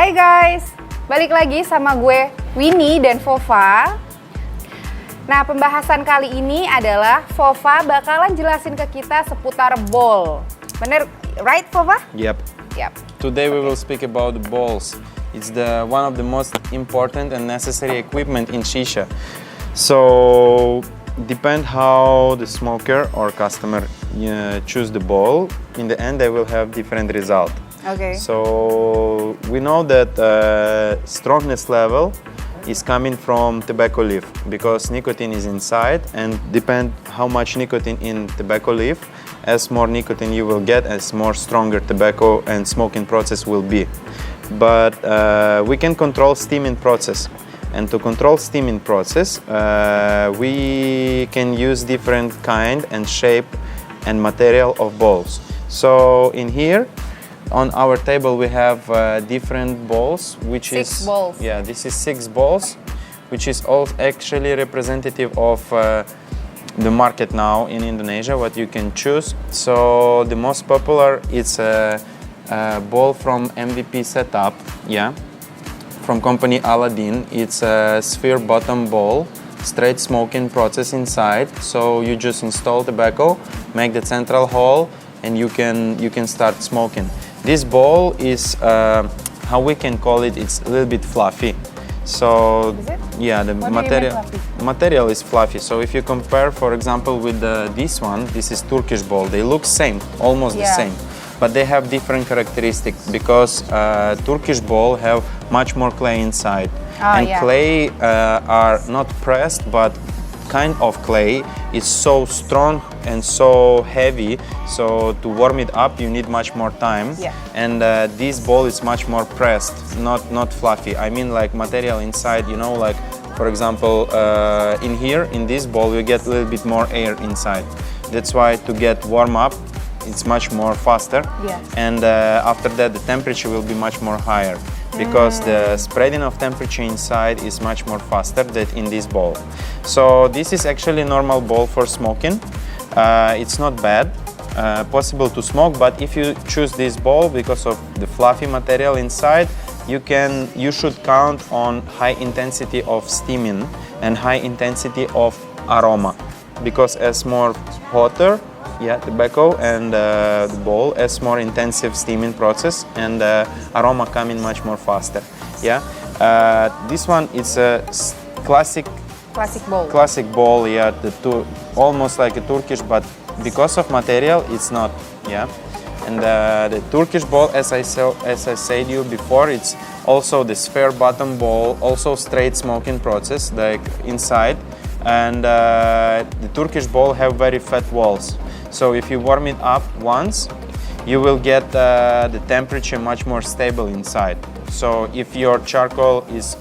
Hai guys, balik lagi sama gue Winnie dan Fova. Nah, pembahasan kali ini adalah Fova bakalan jelasin ke kita seputar bowl. Bener, right Fova? Yep. Yep. Today we will speak about the bowls. It's one of the most important and necessary equipment in shisha. So depend how the smoker or customer choose the bowl. In the end, they will have different result. Okay. So we know that strongness level is coming from tobacco leaf because nicotine is inside, and depend how much nicotine in tobacco leaf, as more nicotine you will get, as more stronger tobacco and smoking process will be. But we can control steaming process, and to control steaming process we can use different kind and shape and material of bowls. So in here on our table we have different bowls, which Six is bowls. Yeah, this is 6 bowls, which is all actually representative of the market now in Indonesia, what you can choose. So the most popular is a bowl from MVP setup, yeah, from company Aladdin. It's a sphere bottom bowl, straight smoking process inside. So you just install tobacco, make the central hole, and you can start smoking. This bowl is how we can call it. It's a little bit fluffy. So Is it? yeah, the What do you mean fluffy? material is fluffy. So if you compare, for example, with this one, this is Turkish bowl. They look same, almost the Yeah. same, but they have different characteristics because Turkish bowl have much more clay inside, and yeah. clay are not pressed, but kind of clay is so strong and so heavy, so to warm it up you need much more time. Yeah. And this bowl is much more pressed, not fluffy. I mean, like material inside, you know, like for example in here in this bowl you get a little bit more air inside. That's why to get warm up it's much more faster. Yes. And after that the temperature will be much more higher, because the spreading of temperature inside is much more faster than in this bowl. So this is actually a normal bowl for smoking. It's not bad, possible to smoke, but if you choose this bowl because of the fluffy material inside, you should count on high intensity of steaming and high intensity of aroma, because as more hotter, yeah, tobacco and the bowl has more intensive steaming process, and aroma coming much more faster. Yeah, this one is a classic bowl. Yeah, almost like a Turkish, but because of material, it's not. Yeah, and the Turkish bowl, as I said you before, it's also the sphere bottom bowl, also straight smoking process like inside, and the Turkish bowl have very fat walls. So if you warm it up once, you will get the temperature much more stable inside. So if your charcoal is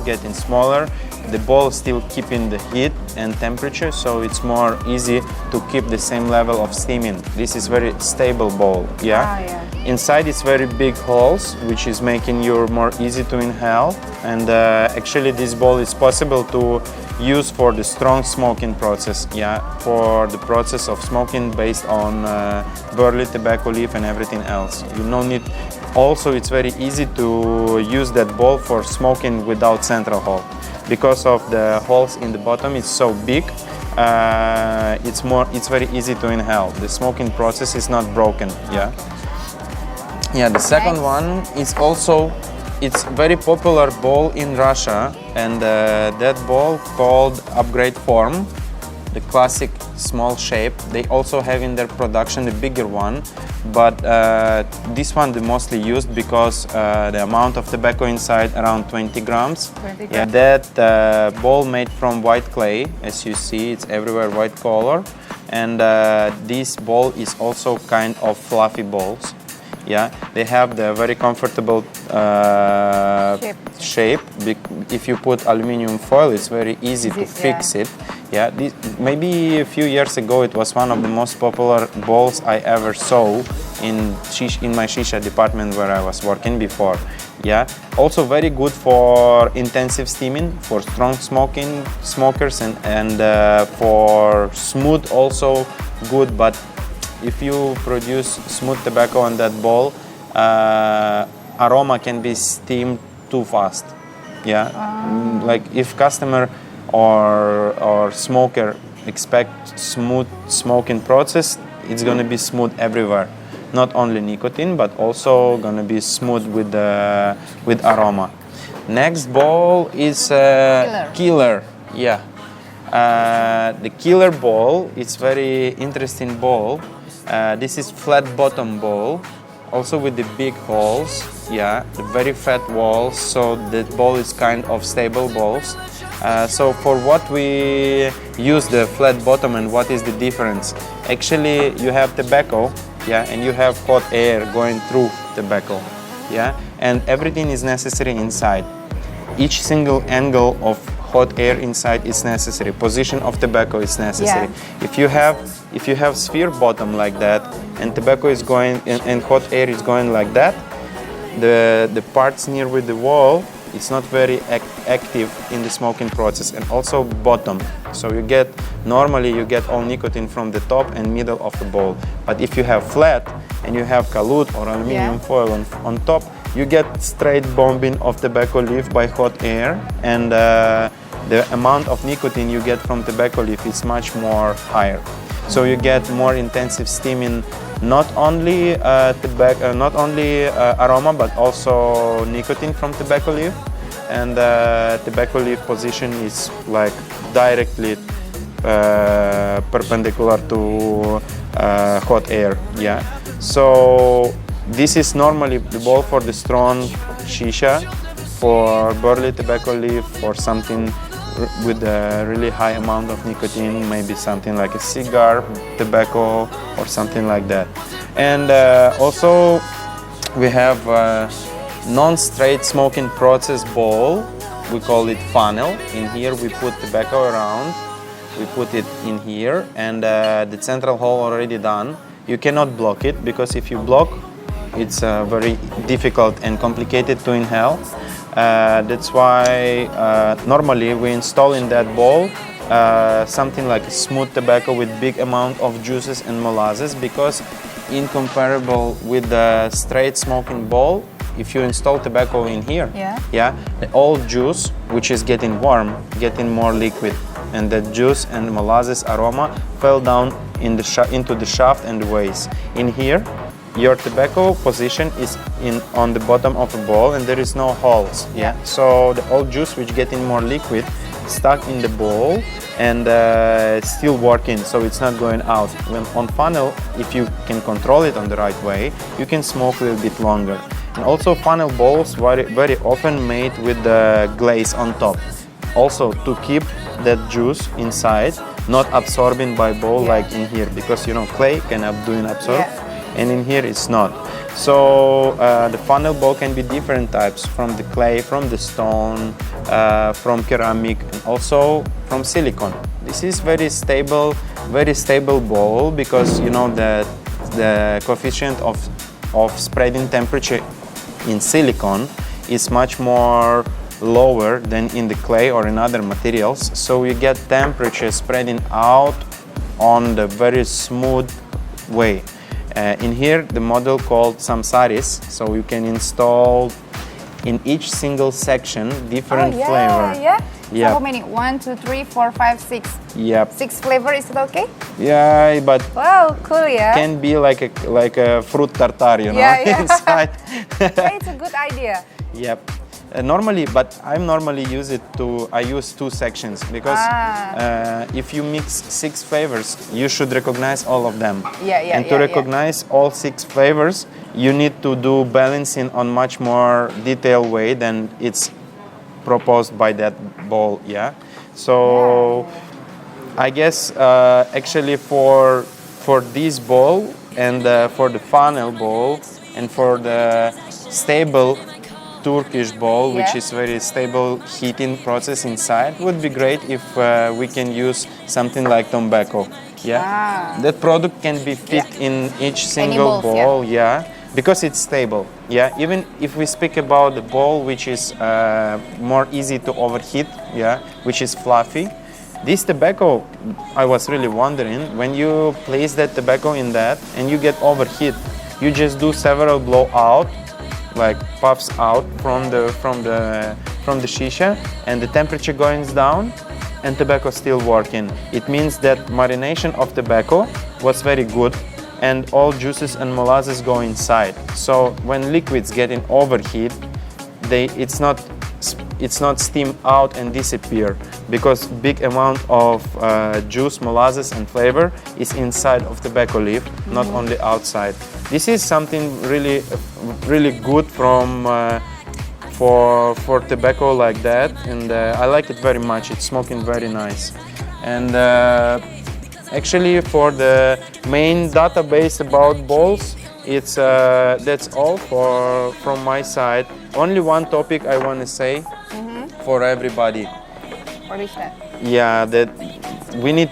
getting smaller, the bowl still keeping the heat and temperature, so it's more easy to keep the same level of steaming. This is very stable bowl, yeah? Yeah. Inside it's very big holes, which is making you more easy to inhale. And actually this bowl is possible to use for the strong smoking process, yeah, for the process of smoking based on burley, tobacco leaf and everything else. You no need. Also, it's very easy to use that bowl for smoking without central hole, because of the holes in the bottom. It's so big. It's very easy to inhale. The smoking process is not broken. Yeah. Yeah. The second one is also. It's very popular bowl in Russia, and that bowl called upgrade form, the classic small shape. They also have in their production the bigger one, but this one they mostly used because the amount of tobacco inside around 20 grams. 20 grams. Yeah, that bowl made from white clay, as you see, it's everywhere white color, and this bowl is also kind of fluffy bowls. Yeah, they have the very comfortable shape. If you put aluminium foil, it's very easy to fix it. Yeah, maybe a few years ago it was one of the most popular bowls I ever saw in my shisha department where I was working before. Yeah, also very good for intensive steaming, for strong smokers, and for smooth also good. But if you produce smooth tobacco on that bowl, aroma can be steamed too fast. Yeah, like if customer or smoker expect smooth smoking process, it's gonna be smooth everywhere. Not only nicotine, but also gonna be smooth with aroma. Next bowl is killer. Yeah, the killer bowl is very interesting bowl. This is flat bottom bowl, also with the big holes. Yeah, the very fat walls. So the bowl is kind of stable balls. So for what we use the flat bottom and what is the difference? Actually, you have tobacco. Yeah, and you have hot air going through tobacco, yeah, and everything is necessary inside. Each single angle of hot air inside is necessary. Position of tobacco is necessary. Yeah. If you have sphere bottom like that, and tobacco is going and hot air is going like that, the parts near with the wall, it's not very active in the smoking process, and also bottom. So normally you get all nicotine from the top and middle of the bowl. But if you have flat and you have kalut or aluminum foil on top, you get straight bombing of tobacco leaf by hot air, and the amount of nicotine you get from tobacco leaf is much more higher. So you get more intensive steaming, not only aroma, but also nicotine from tobacco leaf. And tobacco leaf position is like directly perpendicular to hot air. Yeah. So this is normally the bowl for the strong shisha, for burley tobacco leaf, for something with a really high amount of nicotine, maybe something like a cigar tobacco or something like that. And also we have non-straight smoking process bowl. We call it funnel. In here we put tobacco around. We put it in here, and the central hole already done. You cannot block it, because if you block, it's very difficult and complicated to inhale. That's why normally we install in that bowl something like smooth tobacco with big amount of juices and molasses, because incomparable with the straight smoking bowl, if you install tobacco in here, the old juice, which is getting warm, getting more liquid, and the juice and molasses aroma fell down into the shaft and the waist. In here, your tobacco position is on the bottom of the bowl, and there is no holes. Yeah. So the old juice, which getting more liquid, stuck in the bowl and still working, so it's not going out. When on funnel, if you can control it on the right way, you can smoke a little bit longer. And also funnel bowls very often made with the glaze on top, also to keep that juice inside, not absorbing by bowl like in here, because clay can absorb. And in here it's not. So the funnel bowl can be different types, from the clay, from the stone, from ceramic, and also from silicone. This is very stable bowl, because the coefficient of spreading temperature in silicone is much more lower than in the clay or in other materials. So you get temperature spreading out on the very smooth way. In here, the model called Samsaris, so you can install in each single section different flavor. So how many? 1, 2, 3, 4, 5, 6. Yep. 6 flavor, is it okay? Yeah, but Wow, cool, can be like a fruit tartare, inside. It's a good idea. Yep. I use 2 sections, because if you mix 6 flavors, you should recognize all of them. And to recognize all 6 flavors, you need to do balancing on much more detailed way than it's proposed by that bowl. So I guess actually for this bowl and for the funnel bowl and for the stable Turkish bowl, which is very stable heating process inside, would be great if we can use something like tobacco. That product can be fit in each single bowl. Because it's stable. Even if we speak about the bowl, which is more easy to overheat, which is fluffy, this tobacco, I was really wondering, when you place that tobacco in that and you get overheat, you just do several blowout like puffs out from the shisha, and the temperature goes down, and tobacco still working. It means that marination of tobacco was very good, and all juices and molasses go inside. So when liquids getting overheat, it's not steam out and disappear, because big amount of juice, molasses and flavor is inside of tobacco leaf, not on the outside. This is something really good for tobacco like that, and I like it very much. It's smoking very nice. And actually, for the main database about balls, it's that's all from my side. Only one topic I want to say for everybody. What is that? Yeah, that we need,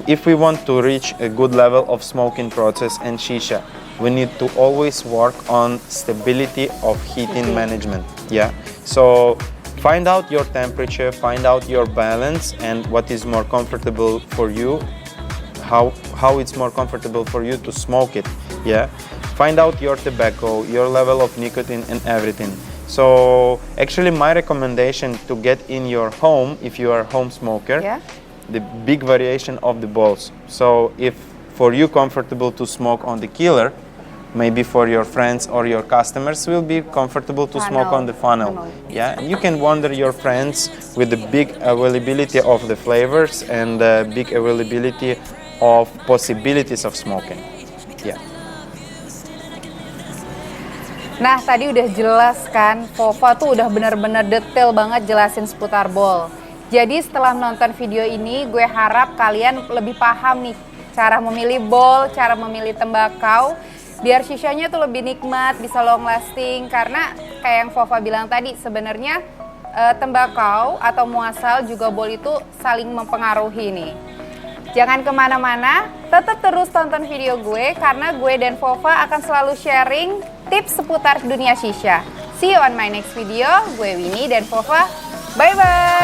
if we want to reach a good level of smoking process and shisha, we need to always work on stability of heating management. Yeah, so find out your temperature, find out your balance, and what is more comfortable for you, how it's more comfortable for you to smoke it. Yeah, find out your tobacco, your level of nicotine and everything. So actually my recommendation to get in your home, if you are a home smoker, Yeah. the big variation of the balls. So if for you comfortable to smoke on the killer, maybe for your friends or your customers will be comfortable to smoke on the funnel. Yeah, and you can wonder your friends with the big availability of the flavors and the big availability of possibilities of smoking. Yeah. Nah, tadi udah jelas kan, Vova tuh udah bener-bener detail banget jelasin seputar bol. Jadi setelah menonton video ini, gue harap kalian lebih paham nih cara memilih bol, cara memilih tembakau, biar shishanya tuh lebih nikmat, bisa long lasting. Karena kayak yang Vova bilang tadi, sebenarnya tembakau atau muasal juga bol itu saling mempengaruhi nih. Jangan kemana-mana, tetap terus tonton video gue karena gue dan Vova akan selalu sharing tips seputar dunia shisha. See you on my next video. Gue Winnie dan Vova. Bye-bye!